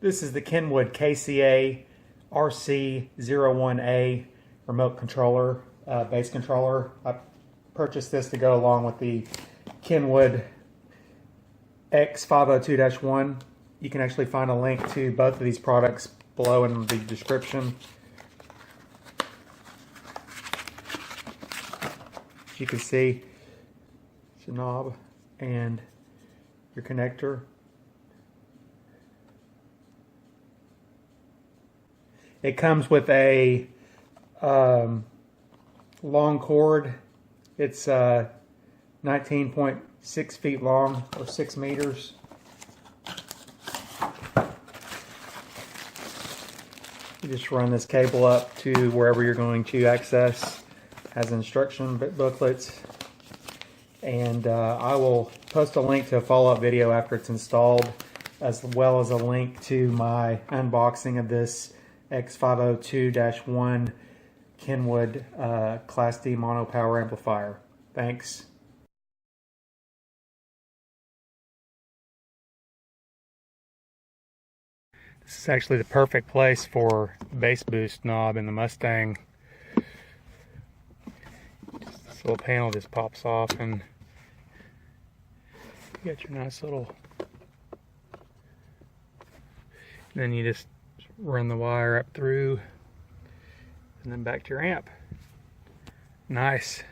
This is the Kenwood KCA-RC01A remote controller, bass controller. I purchased this to go along with the Kenwood X502-1. You can actually find a link to both of these products below in the description. As you can see, it's a knob and your connector. It comes with a long cord. It's 19.6 feet long, or 6 meters. You just run this cable up to wherever you're going to access. Has instruction booklets, and I will post a link to a follow-up video after it's installed, as well as a link to my unboxing of this X502-1 Kenwood Class D mono power amplifier. Thanks. This is actually the perfect place for the bass boost knob in the Mustang. This little panel just pops off and you got your nice little, then you just run the wire up through and then back to your amp. Nice.